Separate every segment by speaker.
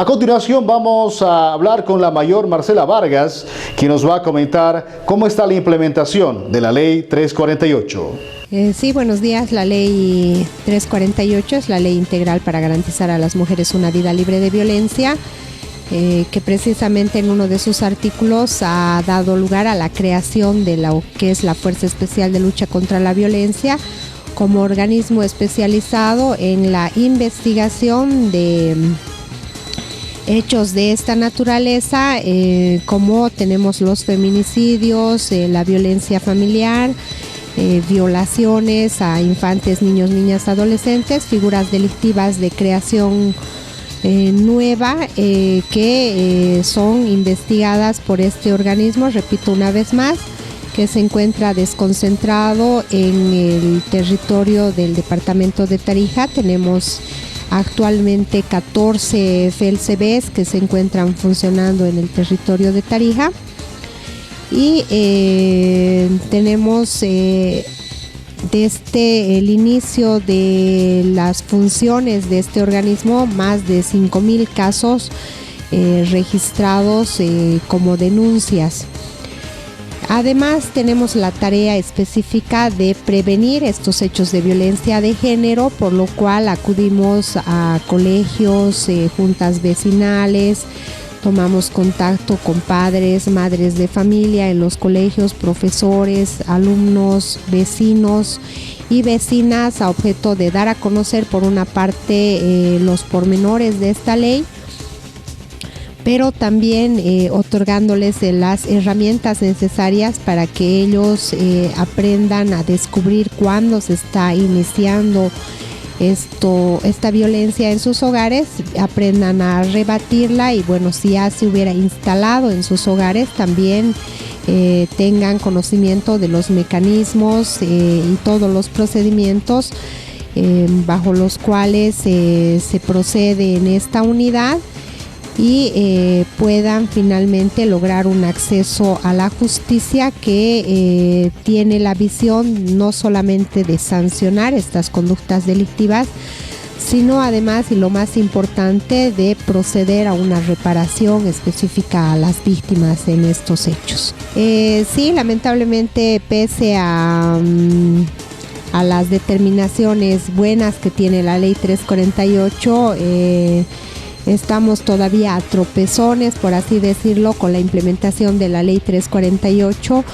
Speaker 1: A continuación vamos a hablar con la mayor Marcela Vargas, quien nos va a comentar cómo está la implementación de la Ley 348.
Speaker 2: Sí, buenos días. La Ley 348 es la ley integral para garantizar a las mujeres una vida libre de violencia, que precisamente en uno de sus artículos ha dado lugar a la creación de lo que es la Fuerza Especial de Lucha contra la Violencia como organismo especializado en la investigación de hechos de esta naturaleza, como tenemos los feminicidios, la violencia familiar, violaciones a infantes, niños, niñas, adolescentes, figuras delictivas de creación nueva que son investigadas por este organismo, repito una vez más, que se encuentra desconcentrado en el territorio del departamento de Tarija. Tenemos actualmente 14 FELCBs que se encuentran funcionando en el territorio de Tarija y tenemos desde el inicio de las funciones de este organismo más de 5,000 casos registrados como denuncias. Además, tenemos la tarea específica de prevenir estos hechos de violencia de género, por lo cual acudimos a colegios, juntas vecinales, tomamos contacto con padres, madres de familia en los colegios, profesores, alumnos, vecinos y vecinas, a objeto de dar a conocer por una parte los pormenores de esta ley, pero también otorgándoles las herramientas necesarias para que ellos aprendan a descubrir cuándo se está iniciando esta violencia en sus hogares, aprendan a rebatirla y bueno, si ya se hubiera instalado en sus hogares, también tengan conocimiento de los mecanismos y todos los procedimientos bajo los cuales se procede en esta unidad, y puedan finalmente lograr un acceso a la justicia que tiene la visión no solamente de sancionar estas conductas delictivas, sino además, y lo más importante, de proceder a una reparación específica a las víctimas en estos hechos. Sí, lamentablemente, pese a las determinaciones buenas que tiene la Ley 348, estamos todavía a tropezones, por así decirlo, con la implementación de la Ley 348.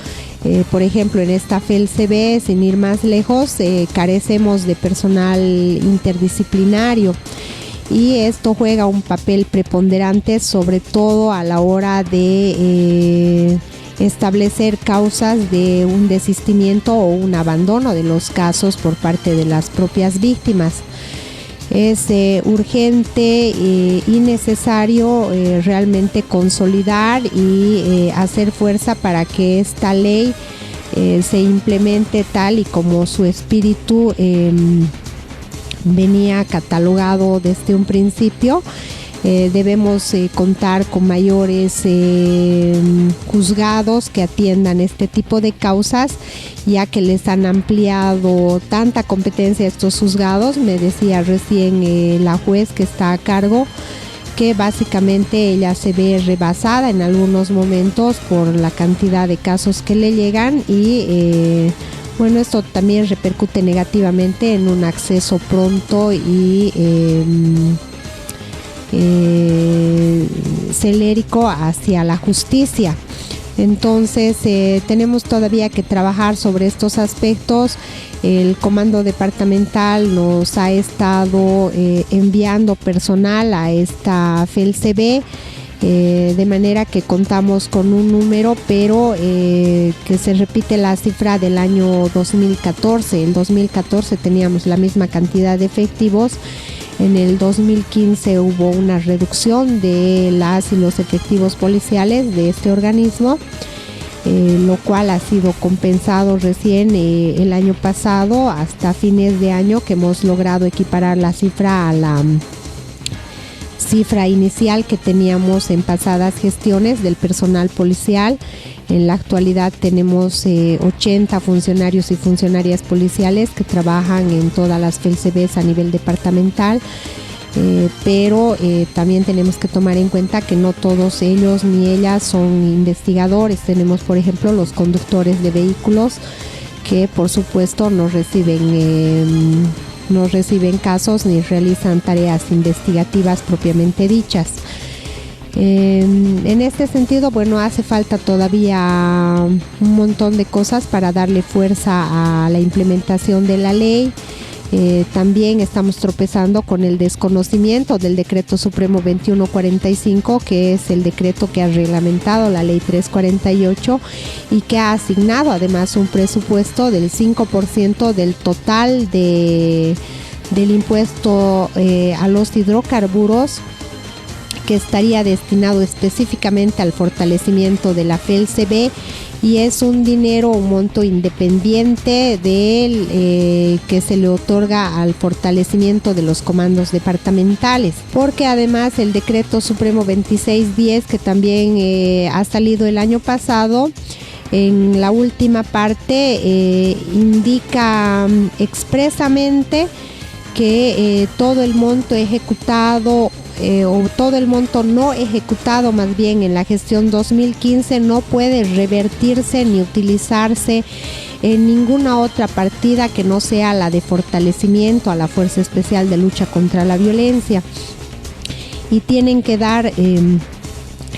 Speaker 2: Por ejemplo, en esta FELCB, sin ir más lejos, carecemos de personal interdisciplinario y esto juega un papel preponderante, sobre todo a la hora de establecer causas de un desistimiento o un abandono de los casos por parte de las propias víctimas. Es urgente y necesario realmente consolidar y hacer fuerza para que esta ley se implemente tal y como su espíritu venía catalogado desde un principio. Debemos contar con mayores juzgados que atiendan este tipo de causas, ya que les han ampliado tanta competencia a estos juzgados. Me decía recién la juez que está a cargo que básicamente ella se ve rebasada en algunos momentos por la cantidad de casos que le llegan y bueno, esto también repercute negativamente en un acceso pronto y celérico hacia la justicia. Entonces tenemos todavía que trabajar sobre estos aspectos. El comando departamental nos ha estado enviando personal a esta FELCB, de manera que contamos con un número, pero que se repite la cifra del año 2014. En 2014 teníamos la misma cantidad de efectivos. En el 2015 hubo una reducción de las y los efectivos policiales de este organismo, lo cual ha sido compensado recién el año pasado, hasta fines de año, que hemos logrado equiparar la cifra a la cifra inicial que teníamos en pasadas gestiones del personal policial. En la actualidad tenemos 80 funcionarios y funcionarias policiales que trabajan en todas las FELCBs a nivel departamental pero también tenemos que tomar en cuenta que no todos ellos ni ellas son investigadores. Tenemos, por ejemplo, los conductores de vehículos que por supuesto no reciben casos ni realizan tareas investigativas propiamente dichas. En este sentido, bueno, hace falta todavía un montón de cosas para darle fuerza a la implementación de la ley. También estamos tropezando con el desconocimiento del Decreto Supremo 2145, que es el decreto que ha reglamentado la Ley 348 y que ha asignado además un presupuesto del 5% del total del impuesto a los hidrocarburos, que estaría destinado específicamente al fortalecimiento de la FELCB, y es un monto independiente del que se le otorga al fortalecimiento de los comandos departamentales, porque además el Decreto Supremo 2610, que también ha salido el año pasado, en la última parte indica expresamente que todo el monto ejecutado o todo el monto no ejecutado más bien en la gestión 2015 no puede revertirse ni utilizarse en ninguna otra partida que no sea la de fortalecimiento a la Fuerza Especial de Lucha contra la Violencia, y tienen que dar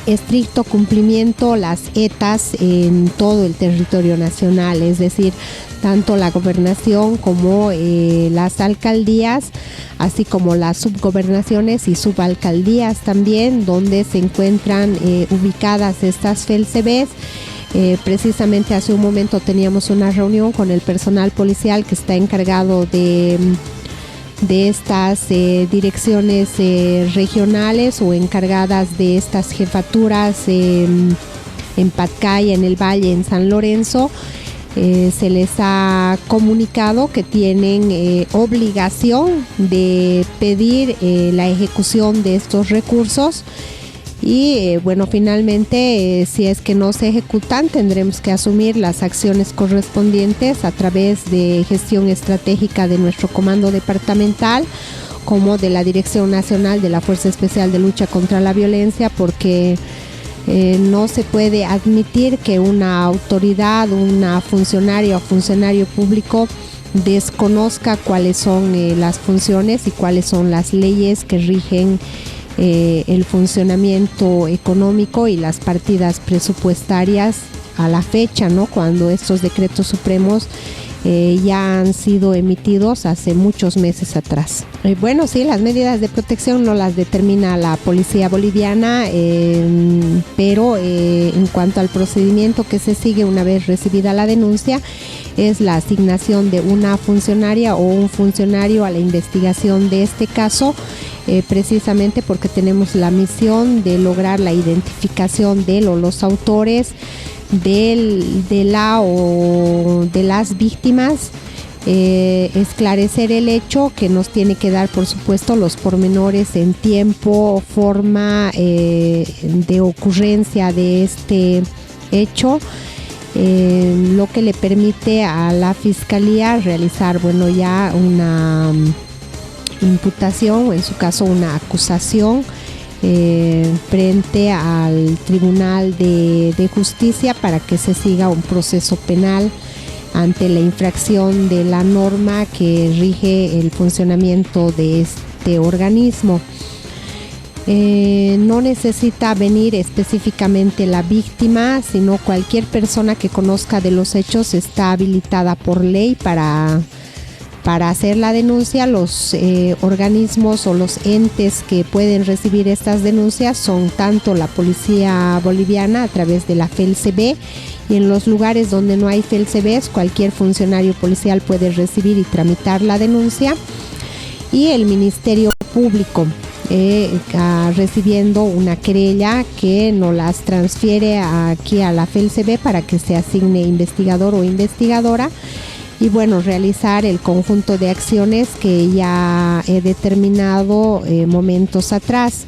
Speaker 2: estricto cumplimiento las ETAs en todo el territorio nacional, es decir, tanto la gobernación como las alcaldías, así como las subgobernaciones y subalcaldías también, donde se encuentran ubicadas estas FELCBs. Precisamente hace un momento teníamos una reunión con el personal policial que está encargado de estas direcciones regionales o encargadas de estas jefaturas en Patcay, en el Valle, en San Lorenzo. Se les ha comunicado que tienen obligación de pedir la ejecución de estos recursos, y bueno, finalmente si es que no se ejecutan, tendremos que asumir las acciones correspondientes a través de gestión estratégica de nuestro comando departamental como de la Dirección Nacional de la Fuerza Especial de Lucha contra la Violencia, porque no se puede admitir que una autoridad, una funcionaria o funcionario público desconozca cuáles son las funciones y cuáles son las leyes que rigen el funcionamiento económico y las partidas presupuestarias a la fecha, ¿no? Cuando estos decretos supremos ya han sido emitidos hace muchos meses atrás. Bueno, sí, las medidas de protección no las determina la policía boliviana, pero en cuanto al procedimiento que se sigue una vez recibida la denuncia, es la asignación de una funcionaria o un funcionario a la investigación de este caso, precisamente porque tenemos la misión de lograr la identificación de él o los autores de la o de las víctimas, esclarecer el hecho, que nos tiene que dar por supuesto los pormenores en tiempo, forma de ocurrencia de este hecho, lo que le permite a la fiscalía realizar, bueno, ya una imputación o en su caso una acusación frente al Tribunal de Justicia para que se siga un proceso penal ante la infracción de la norma que rige el funcionamiento de este organismo. No necesita venir específicamente la víctima, sino cualquier persona que conozca de los hechos está habilitada por ley para hacer la denuncia. Los organismos o los entes que pueden recibir estas denuncias son tanto la policía boliviana a través de la FELCB, y en los lugares donde no hay FELCBs, cualquier funcionario policial puede recibir y tramitar la denuncia, y el Ministerio Público recibiendo una querella que nos las transfiere aquí a la FELCB para que se asigne investigador o investigadora, y bueno, realizar el conjunto de acciones que ya he determinado momentos atrás.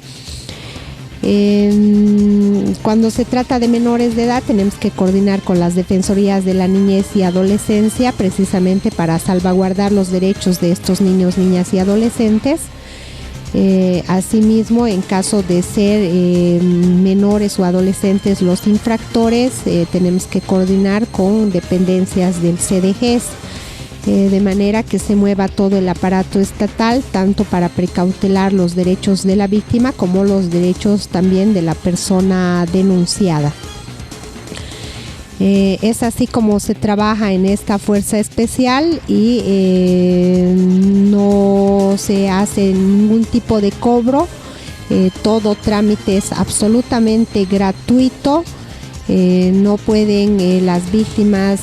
Speaker 2: Cuando se trata de menores de edad, tenemos que coordinar con las defensorías de la niñez y adolescencia, precisamente para salvaguardar los derechos de estos niños, niñas y adolescentes. Asimismo, en caso de ser menores o adolescentes los infractores, tenemos que coordinar con dependencias del CDGES, de manera que se mueva todo el aparato estatal, tanto para precautelar los derechos de la víctima como los derechos también de la persona denunciada. Es así como se trabaja en esta fuerza especial y no se hace ningún tipo de cobro, todo trámite es absolutamente gratuito. No pueden las víctimas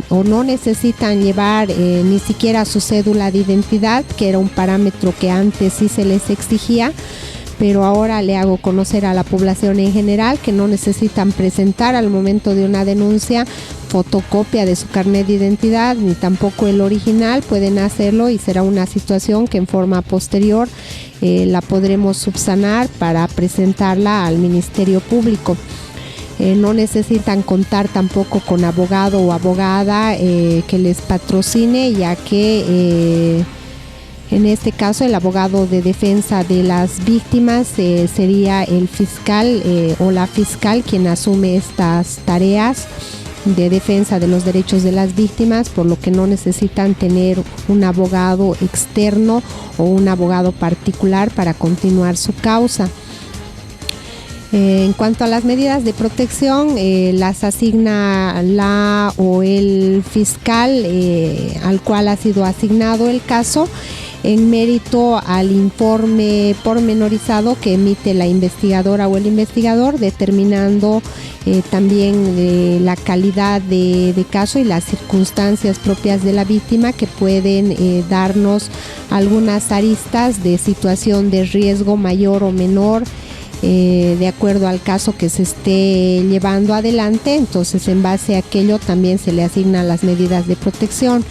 Speaker 2: o no necesitan llevar ni siquiera su cédula de identidad, que era un parámetro que antes sí se les exigía, pero ahora le hago conocer a la población en general que no necesitan presentar al momento de una denuncia fotocopia de su carnet de identidad ni tampoco el original. Pueden hacerlo y será una situación que en forma posterior la podremos subsanar para presentarla al Ministerio Público. No necesitan contar tampoco con abogado o abogada que les patrocine, ya que en este caso el abogado de defensa de las víctimas sería el fiscal o la fiscal quien asume estas tareas de defensa de los derechos de las víctimas, por lo que no necesitan tener un abogado externo o un abogado particular para continuar su causa. En cuanto a las medidas de protección, las asigna la o el fiscal al cual ha sido asignado el caso, en mérito al informe pormenorizado que emite la investigadora o el investigador, determinando también la calidad de caso y las circunstancias propias de la víctima, que pueden darnos algunas aristas de situación de riesgo mayor o menor, de acuerdo al caso que se esté llevando adelante. Entonces, en base a aquello también se le asignan las medidas de protección.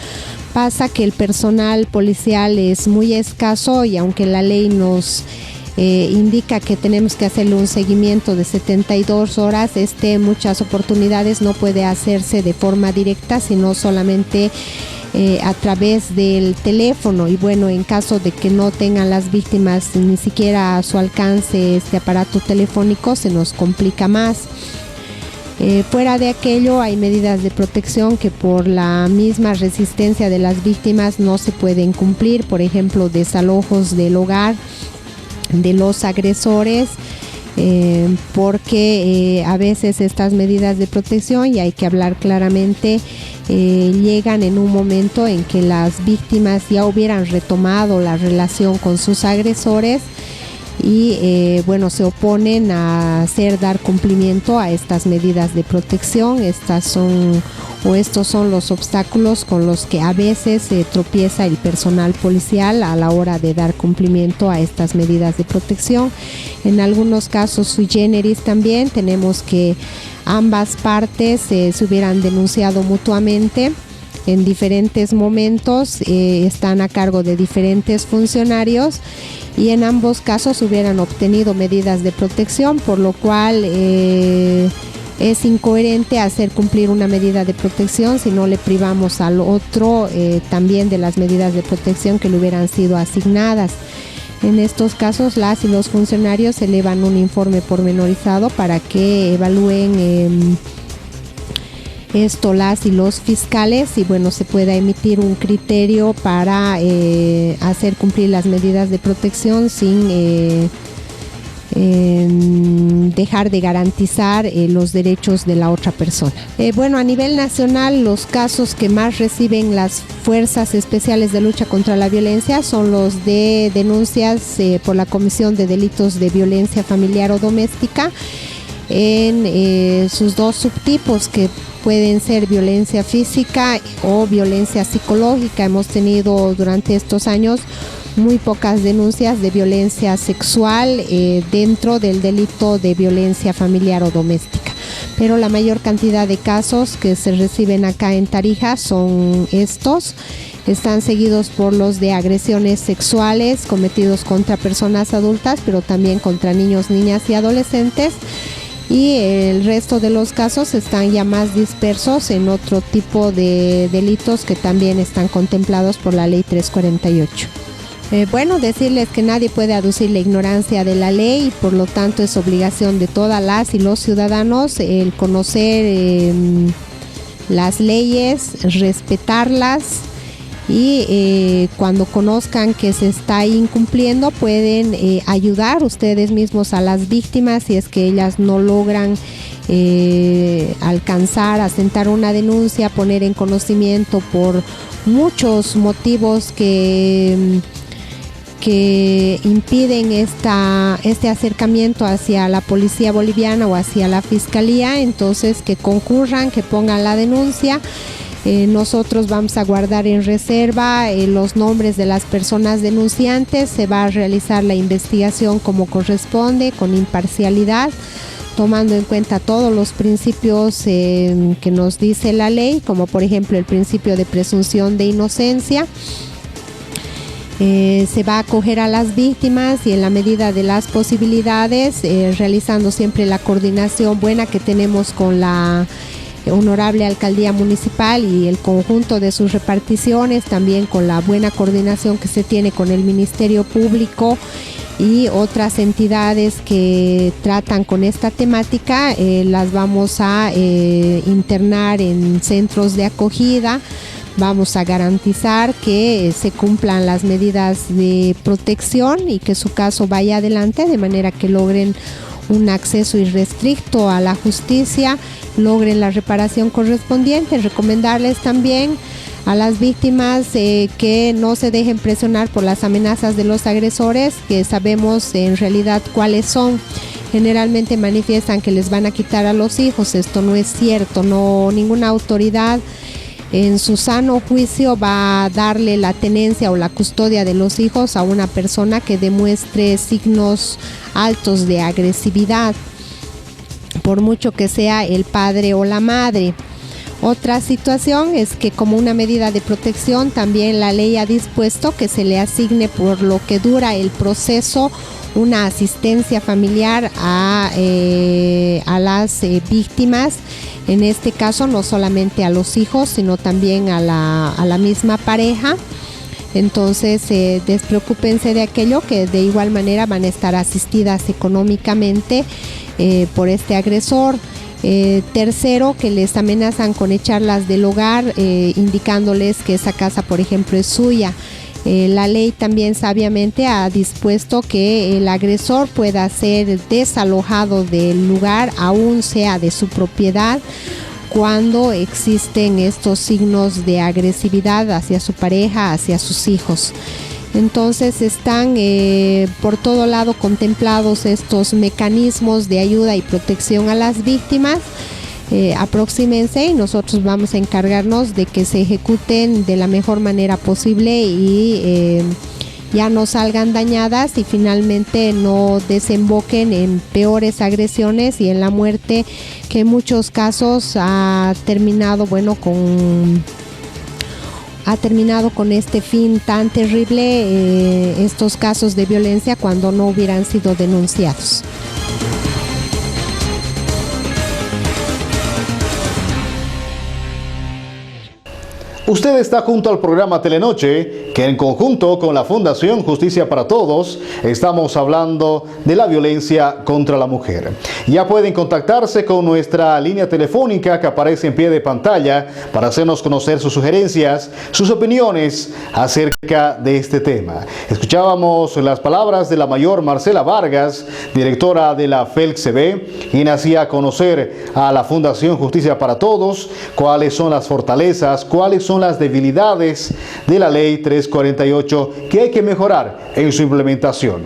Speaker 2: Pasa que el personal policial es muy escaso y aunque la ley nos indica que tenemos que hacerle un seguimiento de 72 horas, en muchas oportunidades no puede hacerse de forma directa, sino solamente a través del teléfono. Y bueno, en caso de que no tengan las víctimas ni siquiera a su alcance este aparato telefónico, se nos complica más. Fuera de aquello, hay medidas de protección que por la misma resistencia de las víctimas no se pueden cumplir, por ejemplo, desalojos del hogar de los agresores, porque a veces estas medidas de protección, y hay que hablar claramente, llegan en un momento en que las víctimas ya hubieran retomado la relación con sus agresores y bueno, se oponen a dar cumplimiento a estas medidas de protección. Estos son los obstáculos con los que a veces tropieza el personal policial a la hora de dar cumplimiento a estas medidas de protección. En algunos casos sui generis también tenemos que ambas partes se hubieran denunciado mutuamente en diferentes momentos, están a cargo de diferentes funcionarios y en ambos casos hubieran obtenido medidas de protección, por lo cual es incoherente hacer cumplir una medida de protección si no le privamos al otro también de las medidas de protección que le hubieran sido asignadas. En estos casos, las y los funcionarios elevan un informe pormenorizado para que evalúen esto las y los fiscales y bueno, se pueda emitir un criterio para hacer cumplir las medidas de protección sin dejar de garantizar los derechos de la otra persona. Bueno, a nivel nacional, los casos que más reciben las fuerzas especiales de lucha contra la violencia son los de denuncias por la comisión de delitos de violencia familiar o doméstica en sus dos subtipos, que pueden ser violencia física o violencia psicológica. Hemos tenido durante estos años muy pocas denuncias de violencia sexual dentro del delito de violencia familiar o doméstica, pero la mayor cantidad de casos que se reciben acá en Tarija son estos. Están seguidos por los de agresiones sexuales cometidos contra personas adultas, pero también contra niños, niñas y adolescentes. Y el resto de los casos están ya más dispersos en otro tipo de delitos que también están contemplados por la ley 348. Bueno, decirles que nadie puede aducir la ignorancia de la ley y por lo tanto es obligación de todas las y los ciudadanos el conocer las leyes, respetarlas y cuando conozcan que se está incumpliendo pueden ayudar ustedes mismos a las víctimas si es que ellas no logran alcanzar, asentar una denuncia, poner en conocimiento por muchos motivos que impiden este acercamiento hacia la policía boliviana o hacia la fiscalía. Entonces que concurran, que pongan la denuncia. Nosotros vamos a guardar en reserva los nombres de las personas denunciantes. Se va a realizar la investigación como corresponde, con imparcialidad, tomando en cuenta todos los principios que nos dice la ley, como por ejemplo el principio de presunción de inocencia. Se va a acoger a las víctimas y en la medida de las posibilidades, realizando siempre la coordinación buena que tenemos con la honorable alcaldía municipal y el conjunto de sus reparticiones, también con la buena coordinación que se tiene con el Ministerio Público y otras entidades que tratan con esta temática. Las vamos a internar en centros de acogida. Vamos a garantizar que se cumplan las medidas de protección y que su caso vaya adelante de manera que logren un acceso irrestricto a la justicia, logren la reparación correspondiente. Recomendarles también a las víctimas que no se dejen presionar por las amenazas de los agresores, que sabemos en realidad cuáles son. Generalmente manifiestan que les van a quitar a los hijos. Esto no es cierto, no, ninguna autoridad en su sano juicio va a darle la tenencia o la custodia de los hijos a una persona que demuestre signos altos de agresividad, por mucho que sea el padre o la madre. Otra situación es que como una medida de protección también la ley ha dispuesto que se le asigne por lo que dura el proceso una asistencia familiar a las víctimas. En este caso no solamente a los hijos, sino también a la misma pareja. Entonces despreocúpense de aquello, que de igual manera van a estar asistidas económicamente por este agresor. Tercero, que les amenazan con echarlas del hogar, indicándoles que esa casa, por ejemplo, es suya. La ley también sabiamente ha dispuesto que el agresor pueda ser desalojado del lugar, aún sea de su propiedad, cuando existen estos signos de agresividad hacia su pareja, hacia sus hijos. Entonces están por todo lado contemplados estos mecanismos de ayuda y protección a las víctimas. Aproxímense y nosotros vamos a encargarnos de que se ejecuten de la mejor manera posible y ya no salgan dañadas y finalmente no desemboquen en peores agresiones y en la muerte, que en muchos casos ha terminado con este fin tan terrible, estos casos de violencia, cuando no hubieran sido denunciados.
Speaker 1: Usted está junto al programa Telenoche, que en conjunto con la Fundación Justicia para Todos estamos hablando de la violencia contra la mujer. Ya pueden contactarse con nuestra línea telefónica que aparece en pie de pantalla para hacernos conocer sus sugerencias, sus opiniones acerca de este tema. Escuchábamos las palabras de la mayor Marcela Vargas, directora de la FELCB, quien hacía conocer a la Fundación Justicia para Todos cuáles son las fortalezas, cuáles son las debilidades de la Ley 348 que hay que mejorar en su implementación.